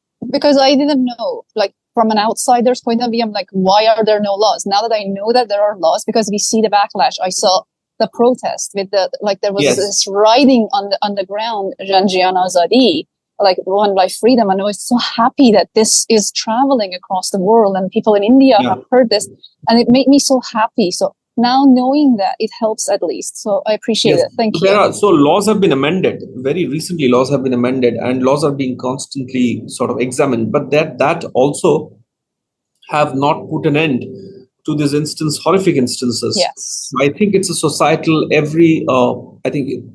I didn't know, like, from an outsider's point of view, I'm like, why are there no laws? Now that I know that there are laws, because we see the backlash. I saw the protest with there was this writing on the ground, Janjian Azadi, like One Life Freedom. And I was so happy that this is traveling across the world and people in India have heard this, and it made me so happy. So now knowing that, it helps at least. So I appreciate it. Thank you. So laws have been amended. Very recently, laws have been amended, and laws are being constantly sort of examined. But that also have not put an end to these horrific instances. Yes. I think it's a societal, I think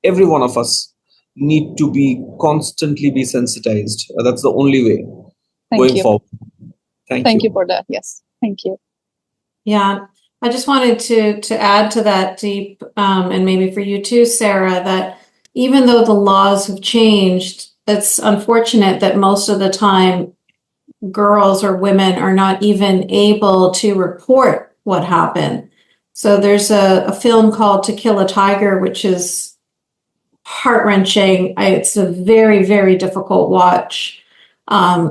every one of us need to be constantly be sensitized. That's the only way going forward. Thank you for that. Yes. Thank you. Yeah. I just wanted to add to that, Deep, and maybe for you too, Sarah, that even though the laws have changed, it's unfortunate that most of the time girls or women are not even able to report what happened. So there's a film called To Kill a Tiger, which is heart-wrenching. It's a very, very difficult watch.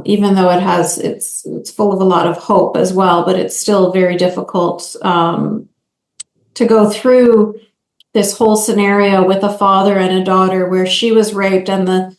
Even though it's full of a lot of hope as well, but it's still very difficult to go through this whole scenario with a father and a daughter where she was raped, and the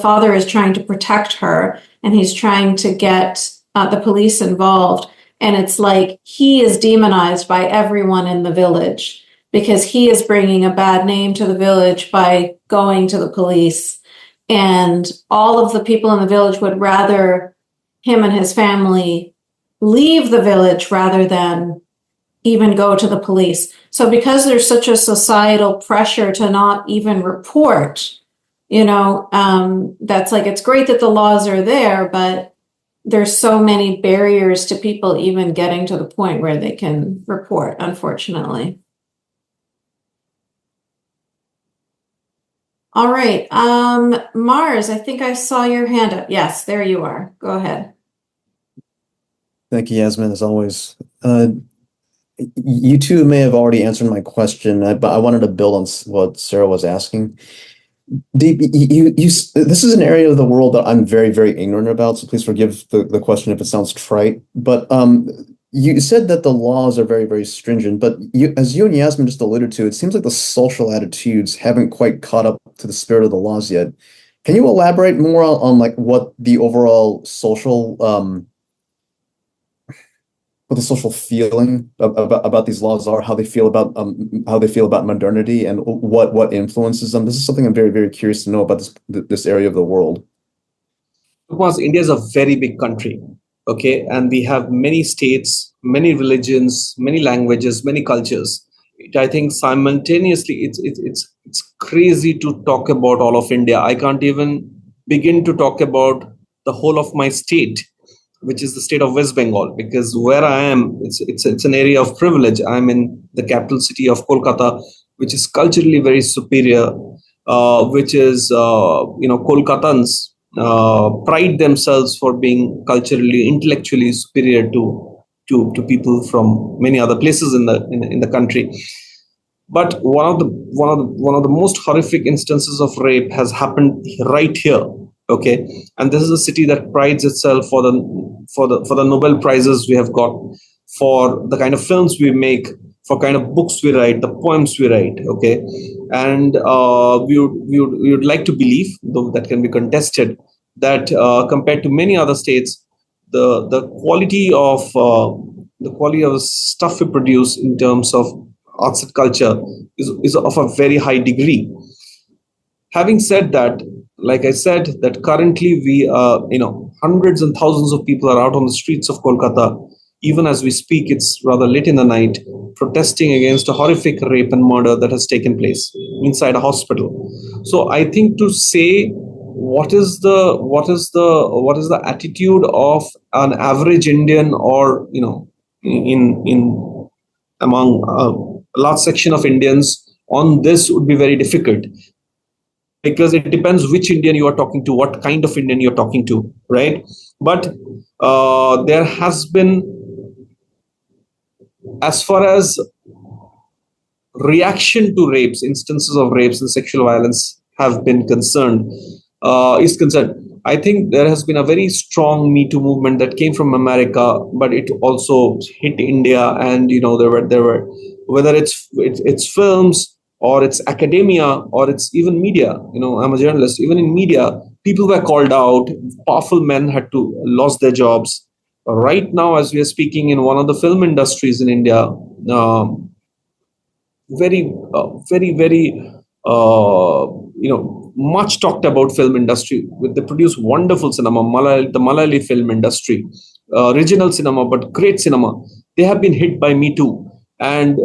father is trying to protect her, and he's trying to get the police involved. And it's like he is demonized by everyone in the village because he is bringing a bad name to the village by going to the police. And all of the people in the village would rather him and his family leave the village rather than even go to the police. So because there's such a societal pressure to not even report, that's like, it's great that the laws are there, but there's so many barriers to people even getting to the point where they can report, unfortunately. All right. Mars, I think I saw your hand up. Yes, there you are. Go ahead. Thank you, Yasmine, as always. You two may have already answered my question, but I wanted to build on what Sarah was asking. Deep, this is an area of the world that I'm very, very ignorant about, so please forgive the question if it sounds trite. But you said that the laws are very, very stringent, but as you and Yasmine just alluded to, it seems like the social attitudes haven't quite caught up to the spirit of the laws yet. Can you elaborate more on like what the overall social, what the social feeling about these laws are, how they feel about modernity, and what influences them? This is something I'm very, very curious to know about this area of the world. Because India is a very big country. Okay, and we have many states, many religions, many languages, many cultures. I think simultaneously, it's crazy to talk about all of India. I can't even begin to talk about the whole of my state, which is the state of West Bengal, because where I am, it's an area of privilege. I'm in the capital city of Kolkata, which is culturally very superior, which is Kolkatans pride themselves for being culturally, intellectually superior to people from many other places in the country. But one of the most horrific instances of rape has happened right here. Okay, and this is a city that prides itself for the Nobel Prizes we have got, for the kind of films we make, for kind of books we write, the poems we write. Okay, and we would like to believe, though that can be contested, that compared to many other states, the quality of the stuff we produce in terms of arts and culture is of a very high degree. Having said that, like I said, that currently we hundreds and thousands of people are out on the streets of Kolkata. Even as we speak, it's rather late in the night, protesting against a horrific rape and murder that has taken place inside a hospital. So I think to say what is the attitude of an average Indian, or in among a large section of Indians on this would be very difficult, because it depends which Indian you are talking to, what kind of Indian you're talking to, right? But there has been, as far as reaction to rapes, instances of rapes and sexual violence have been concerned, is concerned, I think there has been a very strong Me Too movement that came from America, but it also hit India, and there were whether it's films or it's academia or it's even media. I'm a journalist. Even in media, people were called out. Powerful men had to lost their jobs. Right now, as we are speaking, in one of the film industries in India, very much talked about film industry. They produce wonderful cinema, the Malayali film industry, regional cinema, but great cinema. They have been hit by Me Too, and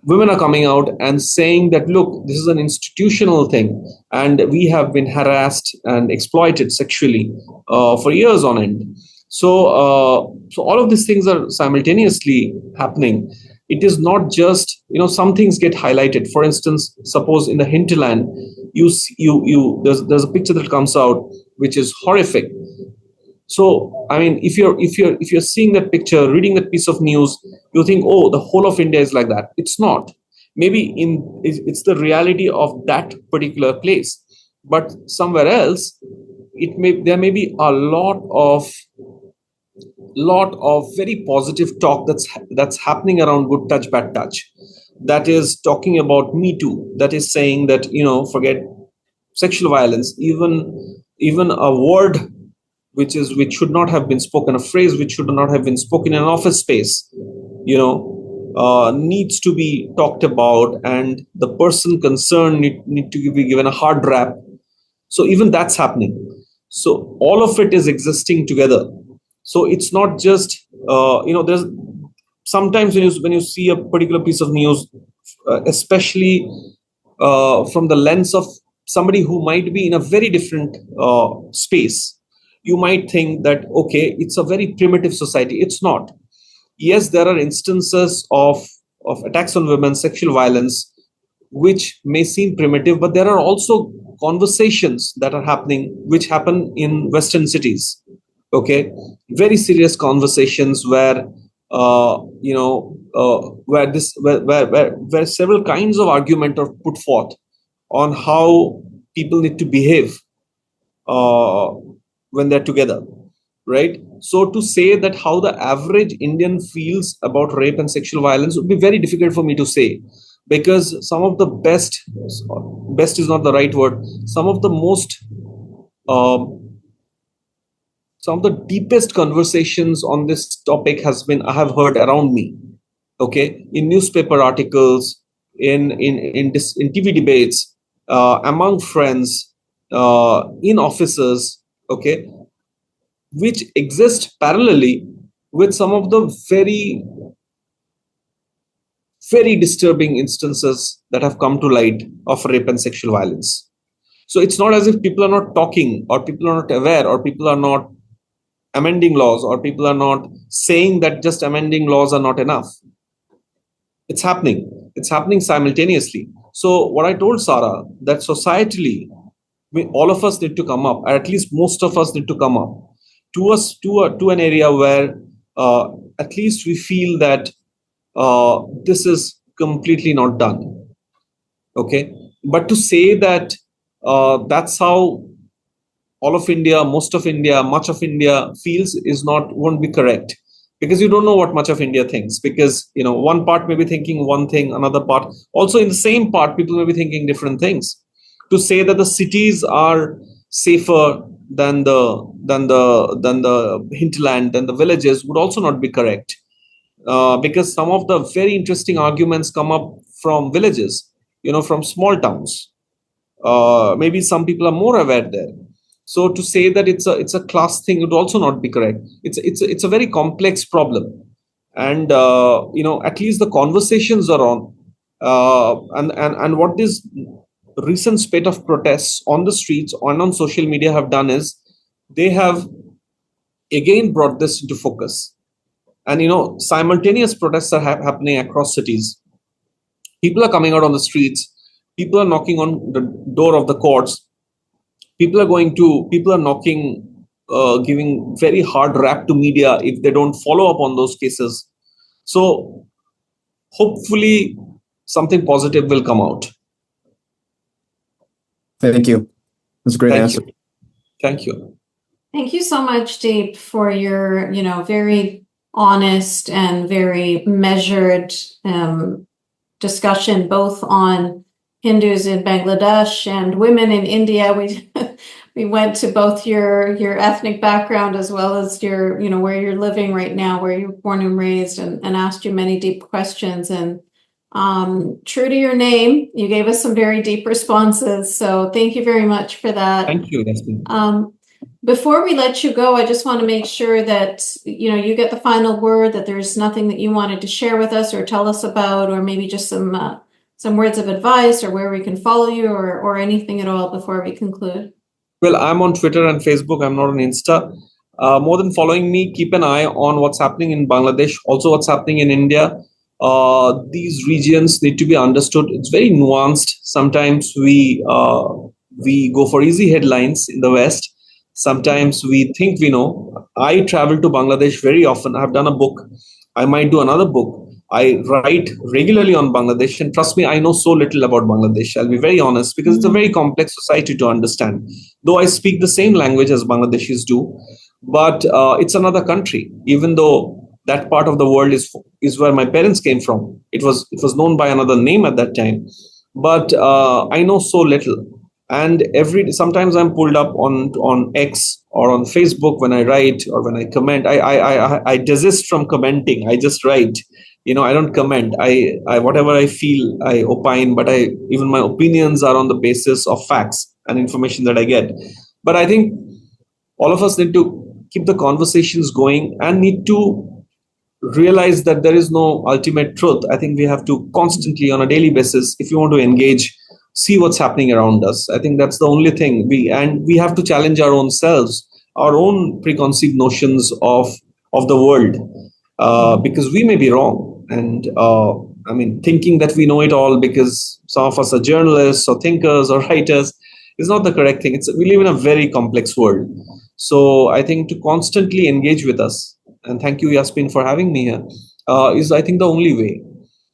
women are coming out and saying that, look, this is an institutional thing, and we have been harassed and exploited sexually for years on end. So all of these things are simultaneously happening. It is not just, some things get highlighted. For instance, suppose in the hinterland, there's a picture that comes out which is horrific. So, I mean, if you're seeing that picture, reading that piece of news, you think, oh, the whole of India is like that. It's not. Maybe it's the reality of that particular place, but somewhere else, there may be a lot of very positive talk that's happening around good touch, bad touch, that is talking about Me Too, that is saying that, forget sexual violence, even a word which should not have been spoken, a phrase which should not have been spoken in an office space, needs to be talked about, and the person concerned need to be given a hard rap. So even that's happening. So all of it is existing together. So it's not just, there's sometimes when you see a particular piece of news, especially from the lens of somebody who might be in a very different space, you might think that, okay, it's a very primitive society. It's not. Yes, there are instances of attacks on women, sexual violence, which may seem primitive, but there are also conversations that are happening, which happen in Western cities. Okay, very serious conversations where where several kinds of argument are put forth on how people need to behave when they're together, right? So to say that how the average Indian feels about rape and sexual violence would be very difficult for me to say, because some of the best is not the right word, some of the most some of the deepest conversations on this topic I have heard around me, okay, in newspaper articles, in TV debates, among friends, in offices, okay, which exist parallelly with some of the very, very disturbing instances that have come to light of rape and sexual violence. So it's not as if people are not talking, or people are not aware, or people are not amending laws, or people are not saying that just amending laws are not enough. It's happening simultaneously. So what I told Sarah, that societally, all of us need to come up, or at least most of us need to come up to an area where at least we feel that this is completely not done. Okay, but to say that that's how all of India, most of India, much of India feels won't be correct, because you don't know what much of India thinks, because one part may be thinking one thing, another part also in the same part people may be thinking different things. To say that the cities are safer than the hinterland, than the villages, would also not be correct, because some of the very interesting arguments come up from villages, from small towns. Maybe some people are more aware there. So to say that it's a class thing would also not be correct. It's a very complex problem, and at least the conversations are on, and what this recent spate of protests on the streets and on social media have done is they have again brought this into focus. And simultaneous protests are happening across cities. People are coming out on the streets. People are knocking on the door of the courts. People are knocking, giving very hard rap to media if they don't follow up on those cases. So hopefully something positive will come out. Thank you. That's a great answer. Thank you. Thank you so much, Deep, for your, very honest and very measured discussion, both on Hindus in Bangladesh and women in India. We went to both your ethnic background as well as your, where you're living right now, where you're born and raised, and asked you many deep questions. And true to your name, you gave us some very deep responses. So thank you very much for that. Thank you, Yasmine. Before we let you go, I just want to make sure that, you get the final word, that there's nothing that you wanted to share with us or tell us about, or maybe just some words of advice or where we can follow you or anything at all before we conclude. Well, I'm on Twitter and Facebook. I'm not on Insta. More than following me, keep an eye on what's happening in Bangladesh, also what's happening in India. These regions need to be understood. It's very nuanced. Sometimes we go for easy headlines in the West. Sometimes we think we know. I travel to Bangladesh very often. I've done a book. I might do another book. I write regularly on Bangladesh, and trust me, I know so little about Bangladesh. I'll be very honest, because it's a very complex society to understand. Though I speak the same language as Bangladeshis do, but it's another country. Even though that part of the world is where my parents came from, it was known by another name at that time. But I know so little, and sometimes I'm pulled up on X or on Facebook when I write or when I comment. I desist from commenting. I just write. I don't comment. I whatever I feel, I opine, but even my opinions are on the basis of facts and information that I get. But I think all of us need to keep the conversations going and need to realize that there is no ultimate truth. I think we have to constantly, on a daily basis, if you want to engage, see what's happening around us. I think that's the only thing. We have to challenge our own selves, our own preconceived notions of the world, because we may be wrong. And thinking that we know it all because some of us are journalists or thinkers or writers is not the correct thing. We live in a very complex world. So I think to constantly engage with us, and thank you, Yasmine, for having me here, is I think the only way,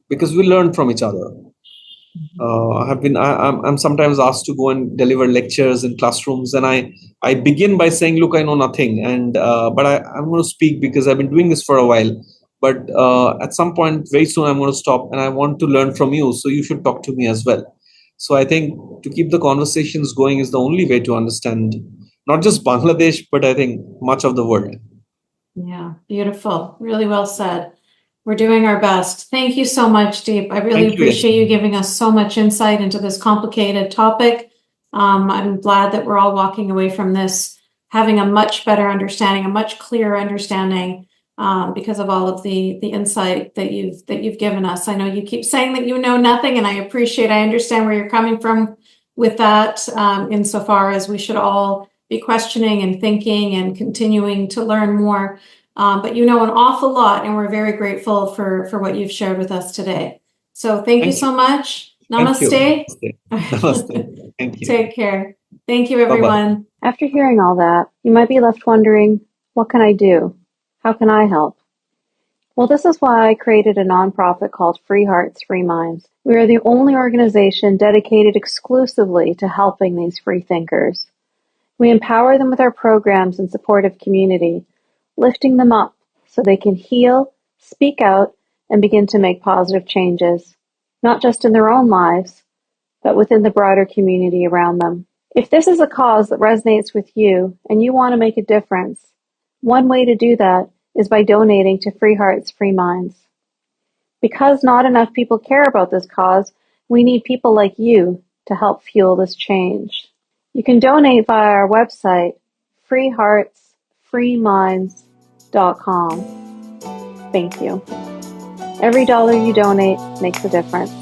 because we learn from each other. I'm sometimes asked to go and deliver lectures in classrooms, and I begin by saying, look, I know nothing, and but I'm going to speak because I've been doing this for a while. But at some point, very soon, I'm going to stop, and I want to learn from you. So you should talk to me as well. So I think to keep the conversations going is the only way to understand not just Bangladesh, but I think much of the world. Yeah, beautiful. Really well said. We're doing our best. Thank you so much, Deep. I really appreciate you giving us so much insight into this complicated topic. I'm glad that we're all walking away from this having a much better understanding, a much clearer understanding, because of all of the insight that you've given us. I know you keep saying that you know nothing, and I understand where you're coming from with that, insofar as we should all be questioning and thinking and continuing to learn more. But you know an awful lot, and we're very grateful for what you've shared with us today. So thank you so much. Namaste. Namaste. Thank you. Take care. Thank you, everyone. Bye-bye. After hearing all that, you might be left wondering, what can I do? How can I help? Well, this is why I created a nonprofit called Free Hearts, Free Minds. We are the only organization dedicated exclusively to helping these free thinkers. We empower them with our programs and supportive community, lifting them up so they can heal, speak out, and begin to make positive changes, not just in their own lives, but within the broader community around them. If this is a cause that resonates with you and you want to make a difference, one way to do that is by donating to Free Hearts, Free Minds. Because not enough people care about this cause, we need people like you to help fuel this change. You can donate via our website, freeheartsfreeminds.com. Thank you. Every dollar you donate makes a difference.